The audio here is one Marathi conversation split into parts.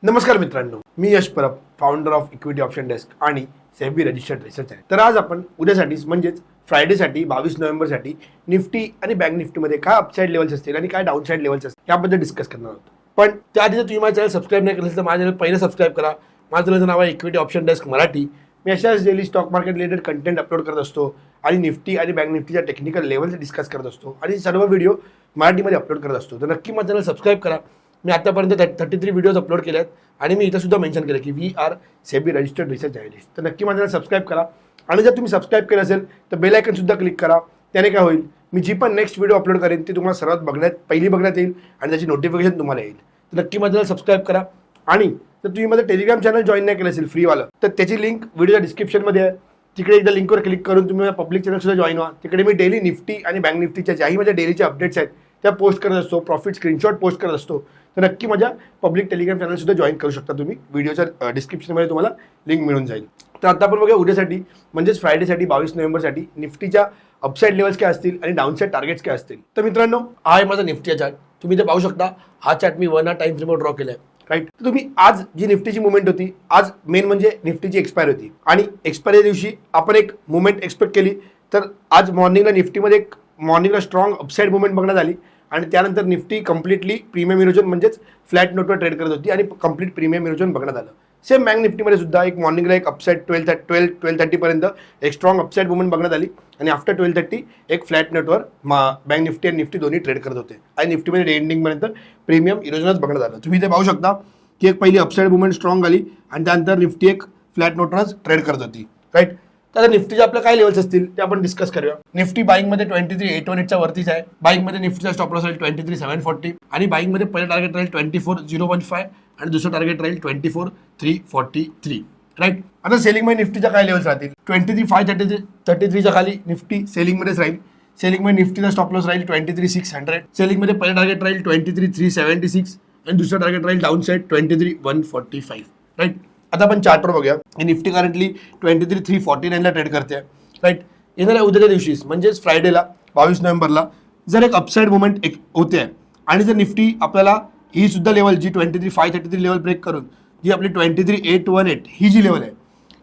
नमस्कार मित्रांनो, मी Yash Parab, founder of equity option desk आणि सेबी रजिस्टर्ड रिसर्च आहे. तर आज आपण उद्यासाठी म्हणजेच फ्रायडेसाठी 22 नोव्हेंबरसाठी निफ्टी आणि बँक निफ्टीमध्ये काय अपसाईड लेवल्स असतील आणि काय डाऊनसाईड लेवल्स असतील याबद्दल डिस्कस करणार आहोत. पण त्याआधी जर तुम्ही माझ्या चॅनल सबस्क्राईब नाही केलं तर माझ्या चॅनल पहिलं सबस्क्राईब करा. माझं चॅनलचं नाव आहे इक्विटी ऑप्शन डेस्क मराठी. मी अशाच daily stock market related content upload करत असतो आणि निफ्टी आणि बँक निफ्टीच्या टेक्निकल लेवल्स डिस्कस करत असतो आणि सर्व व्हिडिओ मराठीमध्ये अपलोड करत असतो. तर नक्की माझं चॅनल सबस्क्राईब करा. मी आतापर्यंत 33 व्हिडिओज अपलोड केले आहेत आणि मी इथं सुद्धा मेन्शन केलं की we are SEBI registered research analyst. तर नक्की माझ्याला सबस्क्राईब करा आणि जर तुम्ही सबस्क्राईब केलं असेल तर बेल आयकन सुद्धा क्लिक करा. त्याने काय होईल, मी जी पण नेक्स्ट व्हिडिओ अपलोड करेन ती तुम्हाला सर्वात पहिली बघण्यात येईल आणि त्याची नोटिफिकेशन तुम्हाला येईल. तर नक्की माझ्याला सबस्क्राईब करा. आणि जर तुम्ही माझं टेलिग्राम चॅनल जॉईन नाही केलं असेल फ्रीवालं, तर त्याची लिंक व्हिडिओच्या डिस्क्रिप्शनमध्ये आहे. तिकडे एकदा लिंकवर क्लिक करून तुम्ही पब्लिक चॅनल सुद्धा जॉईन व्हा. तिकडे मी डेली निफ्टी आणि बँक निफ्टीच्या ज्याही माझ्या डेलीच्या अपडेट्स आहेत त्या पोस्ट करत असतो, प्रॉफिट स्क्रीनशॉट पोस्ट करत असतो. तर नक्की माझ्या पब्लिक टेलिग्राम चॅनल सुद्धा जॉईन करू शकता तुम्ही. व्हिडिओच्या डिस्क्रिप्शनमध्ये तुम्हाला लिंक मिळून जाईल. तर आता आपण बघूया उद्यासाठी म्हणजेच फ्रायडेसाठी 22 नोव्हेंबरसाठी निफ्टीच्या अपसाईड लेवल्स काय असतील आणि डाऊनसाईड टार्गेट्स काय असतील. तर मित्रांनो, हा आहे माझा निफ्टीचा चार्ट. तुम्ही इथे पाहू शकता. हा चार्ट मी 1 टाइम फ्रेमवर ड्रॉ केला आहे. राईट. तर तुम्ही आज जी निफ्टीची मुवमेंट होती, आज मेन म्हणजे निफ्टीची एक्सपायर होती आणि एक्सपायरी दिवशी आपण एक मुवमेंट एक्सपेक्ट केली. तर आज मॉर्निंगला निफ्टीमध्ये एक मॉर्निंगला स्ट्रॉंग अपसाईड मुवमेंट बघण्यात आली आणि त्यानंतर निफ्टी कम्प्लिटली प्रीमियम इरोजन म्हणजेच फ्लॅट नोटवर ट्रेड करत होती आणि कम्प्लीट प्रीमियम इरोजन बघण्यात आलं. सेम बँक निफ्टीमध्ये सुद्धा एक मॉर्निंगला एक अपसाईड 12:30 पर्यंत एक स्ट्रॉंग अपसाईड मुवमेंट बघण्यात आली आणि आफ्टर 12:30 एक फ्लॅट नोटवर बँक निफ्टी आणि निफ्टी दोन्ही ट्रेड करत होते आणि निफ्टीमध्ये डे एंडिंगपर्यंत प्रीमियम इरोजनच बघण्यात आलं. तुम्ही इथे पाहू शकता की एक पहिली अपसाईड मुवमेंट स्ट्रॉंग आली आणि त्यानंतर निफ्टी एक फ्लॅट नोटवरच ट्रेड करत होती. राईट. तर निफ्टीचे आपले काय लेवल्स असतील ते आपण डिस्कस करूया. निफ्टी बाईंगमध्ये 23,818च्या वरतीच आहे. बाईंगमध्ये निफ्टीचा स्टॉप लॉस राहील 23,740 आणि बाईंगमध्ये पहिलं टार्गेट राहील 24,015 आणि दुसरं टार्गेट राहील 24,343. राईट. आता सेलिंगमध्ये निफ्टीच्या काय लेवल्स राहतील. 23,533च्या खाली निफ्टी सेलिंगमध्येच राहील. सेलिंगमध्ये निफ्टीचा स्टॉप लॉस राहील 23,600. सेलिंगमध्ये पहिलं टार्गेट राहील 23,376 आणि दुसरं टार्गेट राहील डाऊन साईड 23,145. राईट. आता आपण चार्टवर बघूया. निफ्टी करंटली 23,349ला ट्रेड करते. राईट. येणाऱ्या उद्याच्या दिवशी म्हणजेच फ्रायडेला 22 नोव्हेंबरला जर एक अपसाईड मुवमेंट होते आहे आणि जर निफ्टी आपल्याला ही सुद्धा लेवल जी 23,533 लेवल ब्रेक करून जी आपली 23,818 ही जी लेवल आहे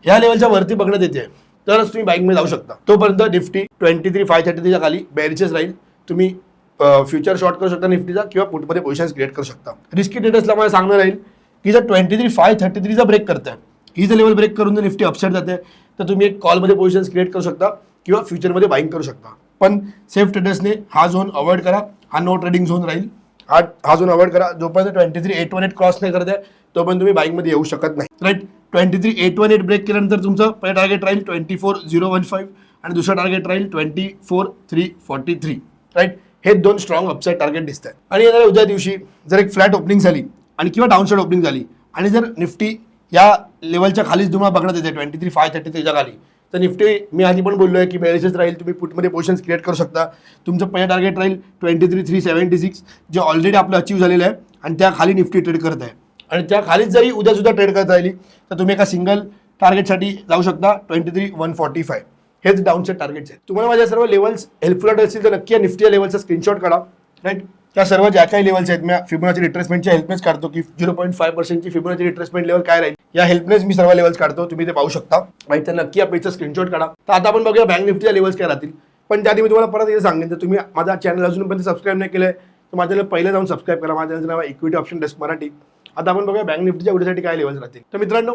ह्या लेवलच्या वरती बघण्यात येते तरच तुम्ही बाईंगमध्ये जाऊ शकता. तोपर्यंत निफ्टी 23,533च्या खाली बेअरिशच राहील. तुम्ही फ्युचर शॉर्ट करू शकता निफ्टीचा किंवा पुटमध्ये पोझिशन्स क्रिएट करू शकता. रिस्की ट्रेडर्सला मला सांगणं राहील की जर 23,533चा ब्रेक करताय, ही जर लेवल ब्रेक करून जर निफ्टी अपसाईड जाते तर तुम्ही एक कॉलमध्ये पोझिशन्स क्रिएट करू शकता किंवा फ्युचरमध्ये बाईंग करू शकता. पण सेफ ट्रेडर्सने हा झोन अवॉइड करा. हा नो ट्रेडिंग झोन राहील. हा झोन अवॉइड करा. जोपर्यंत 23,818 क्रॉस नाही करत आहे तोपर्यंत तुम्ही बाईंगमध्ये येऊ शकत नाही. राईट. 23,818 ब्रेक केल्यानंतर तुमचं पहिलं टार्गेट राहील 24,015 आणि दुसरं टार्गेट राहील 24,343. राईट. हे दोन स्ट्रॉंग अपसाईड टार्गेट दिसत आहेत. आणि येणाऱ्या उद्या दिवशी जर एक फ्लॅट ओपनिंग झाली आणि किंवा डाऊनसाईड ओपनिंग झाली आणि जर निफ्टी या लेवलच्या खालीच तुम्हाला बघण्यात येते 23,533च्या खाली, तर निफ्टी मी आधी पण बोललो आहे की बेअरिशच राहील. तुम्ही पुटमध्ये पोझिशन्स क्रिएट करू शकता. तुमचं पहिलं टार्गेट राहील 23,376 जे ऑलरेडी आपलं अचीव झालेलं आहे आणि त्या खाली निफ्टी ट्रेड करत आहे आणि त्या खालीच जरी उद्या सुद्धा ट्रेड करत राहिली तर तुम्ही एका सिंगल टार्गेटसाठी जाऊ शकता 23,145. हेच डाऊनसाईड टार्गेट्स आहेत. तुम्हाला माझ्या सर्व लेवल्स हेल्पफुल वाटत असतील तर नक्की या निफ्टीच्या लेवलचा स्क्रीनशॉट काढा. राईट. त्या सर्व ज्या काही लेवल्स आहेत मी फिबोनाची रिट्रेसमेंटच्या हेल्पनेच काढतो की 0.5% फिबोनाची रिट्रेसमेंट लेवल काय राहील या हेल्पनेच मी सर्व लेवल्स काढतो. तुम्ही ते पाहू शकता. राईट. तर नक्की या पेजचा स्क्रीनशॉट काढा. तर आता आपण बघूया बँक निफ्टीच्या लेवल्स काय राहतील. पण त्याआधी मी तुम्हाला परत हे सांगेन, तर तुम्ही माझा चॅनल अजूनपर्यंत सबस्क्राईब नाही केलं तर माझ्याला पहिलं जाऊन सबस्क्राईब करा. माझ्या चॅनलचं नाव आहे इक्विटी ऑप्शन डेस्क मराठी. आता आपण बघूया बँक निफ्टीच्या उद्यासाठी काय लेवल्स राहतील. तर मित्रांनो,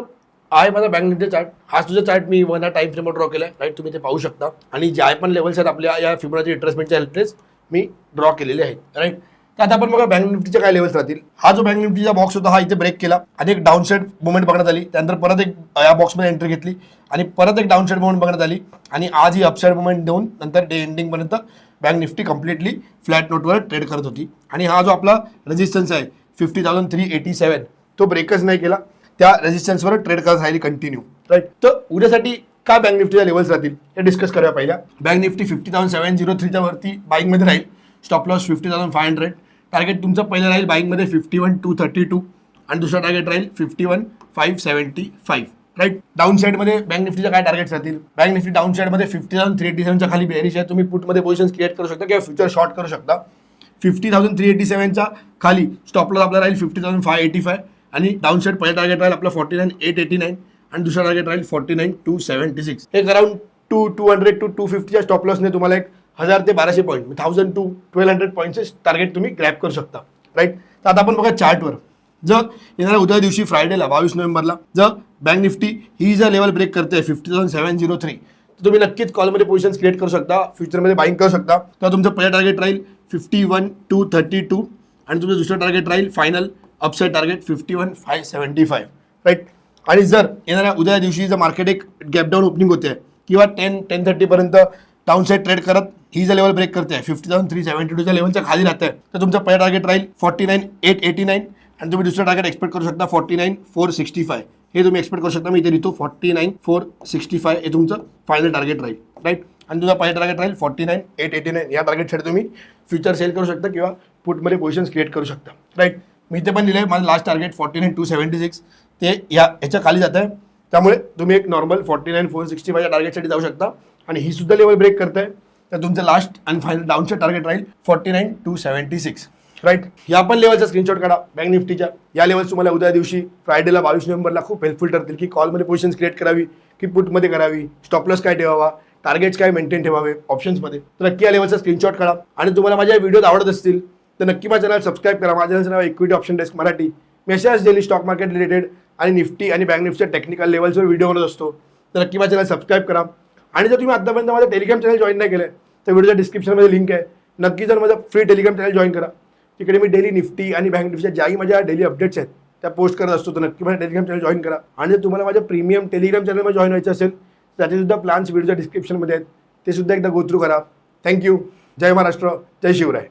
आहे माझा बँक निफ्टी चार्ट. हा तुझा चार्ट मी 1 टाइम फ्रेमवर ड्रॉ केला आहे. राईट. तुम्ही ते पाहू शकता आणि ज्या पण लेवल्स आहेत आपल्या या फिबोनाची रिट्रेसमेंटच्या हेल्पनेच मी ड्रॉ केलेले आहेत. राईट. तर आता आपण बघा बँक निफ्टीच्या काय लेवल्स राहतील. हा जो बँक निफ्टीचा बॉक्स होता हा इथे ब्रेक केला आणि एक डाऊनसाईड मुवमेंट बघण्यात आली. त्यानंतर परत एक या बॉक्समध्ये एंट्री घेतली आणि परत एक डाऊनसाईड मुवमेंट बघण्यात आली आणि आज ही अपसाईड मुवमेंट देऊन नंतर डे एंडिंगपर्यंत बँक निफ्टी कम्प्लिटली फ्लॅट नोटवर ट्रेड करत होती आणि हा जो आपला रेजिस्टन्स आहे 50,387 तो ब्रेकच नाही केला. त्या रेजिस्टन्सवर ट्रेड करत राहिली कंटिन्यू. राईट. तर उद्यासाठी काय बँक निफ्टीच्या लेवल्स राहतील हे डिस्कस करूया. पहिल्या बँक निफ्टी 50,703च्या वरती बाईंगमध्ये राहील. Stop loss 50,500. टार्गेट तुमचं पहिलं राहील बाईंगमध्ये 51,232 आणि दुसरं टार्गेट राहील 51,575. राईट. डाऊन साईडमध्ये बँक निफ्टीच्या काय टार्गेट्स राहतील. बँक निफ्टी डाऊन साईडमध्ये 50,387च्या खाली बेअरिश आहे. तुम्ही पुटमध्ये पोझिशन्स क्रिएट करू शकता किंवा फ्युचर शॉर्ट करू शकता. 50,387च्या खाली स्टॉप लॉस आपला राहील 50,585 आणि डाऊन साईड पहिला टार्गेट राहील आपला 49,889 आणि दुसरा टार्गेट राहील 49,276. एक अराउंड 200 to 250च्या स्टॉप लॉसने तुम्हाला एक 1000 ते 1200 पॉईंट 1000 to 1200 पॉईंटचे टार्गेट तुम्ही ग्रॅब करू शकता. राईट. तर आता आपण बघा चार्टवर, जर येणाऱ्या उद्या दिवशी फ्रायडेला 22 नोव्हेंबरला जर बँक निफ्टी ही जर लेवल ब्रेक करते 50,703, तर तुम्ही नक्कीच कॉलमध्ये पोझिशन क्रिएट करू शकता, फ्युचरमध्ये बाईंग करू शकता. तर तुमचं पहिलं टार्गेट राहील 51,232 आणि तुमचं दुसरं टार्गेट राहील फायनल अपसाईड टार्गेट 51,575. राईट. आणि जर येणाऱ्या उद्या दिवशी जर मार्केट एक गॅपडाऊन ओपनिंग होते किंवा 10-10:30 पर्यंत डाऊन साईड ट्रेड करत ही जर लेवल ब्रेक करते 50,372च्या लेवलच्या खाली राहते, तर तुमचं पहिलं टार्गेट राहील 49,889 आणि तुम्ही दुसरं टार्गेट एक्सपेक्ट करू शकता 49,465. हे तुम्ही एक्सपेक्ट करू शकता. मी इथे लिहितो 49,465 हे तुमचं फायनल टार्गेट राहील. राईट. आणि तुझा पहिलं टार्गेट राहील 49,889. या टार्गेटसाठी तुम्ही फ्युचर सेल करू शकता किंवा पुटमध्ये पोझिशन क्रिएट करू शकता. राईट. मी इथे पण लिहिलं आहे माझं लास्ट टार्गेट 49,276 ते याच्या खाली जात आहे, त्यामुळे तुम्ही एक नॉर्मल 49,465 या टार्गेटसाठी जाऊ शकता. आणि ही सुद्धा लेवल ब्रेक करत आहे, तर तुमचं लास्ट आणि फायनल डाऊनचं टार्गेट राहील 49,276. राईट. या पण लेवलचा स्क्रीनशॉट काढा बँक निफ्टीच्या. या लेवल्स तुम्हाला उद्या दिवशी फ्रायडेला 22 नोव्हेंबरला खूप हेल्पफुल ठरतील की कॉलमध्ये पोझिशन क्रिएट करावी की पुटमध्ये करावी, स्टॉपलॉस काय ठेवावा, टार्गेट्स काय मेंटेन ठेवावे ऑप्शन्समध्ये. तर नक्की या लेवलचा स्क्रीनशॉट काढा. आणि तुम्हाला माझ्या व्हिडिओज आवडत असतील तर नक्की माझ्या चॅनल सबस्क्राईब करा. माझ्या चॅनलचं नाव इक्विटी ऑप्शन डेस्क मराठी. मी अशाच डेली स्टॉक मार्केट रिलेटेड आणि निफ्टी आणि बँक निफ्टीच्या टेक्निकल लेवल्सवर व्हिडिओ बनवत असतो. तर नक्की माझ्या चॅनल सबस्क्राईब करा. आणि जर तुम्ही आतापर्यंत माझं टेलिग्राम चॅनल जॉईन नाही केलं तर व्हिडिओच्या डिस्क्रिप्शनमध्ये लिंक आहे, नक्की जर माझं फ्री टेलिग्राम चॅनल जॉईन करा. तिकडे मी डेली निफ्टी आणि बँक निफ्टीच्या ज्याही माझ्या डेली अपडेट्स आहेत त्या पोस्ट करत असतो. तर नक्की माझ्या टेलिग्राम चॅनल जॉईन करा. आणि जर तुम्हाला माझ्या प्रीमियम टेलिग्राम चॅनलमध्ये जॉईन व्हायचं असेल तर त्याचे सुद्धा प्लॅन्स व्हिडिओच्या डिस्क्रिप्शनमध्ये आहेत, ते सुद्धा एकदा गो थ्रू करा. थँक्यू. जय महाराष्ट्र, जय शिवराय.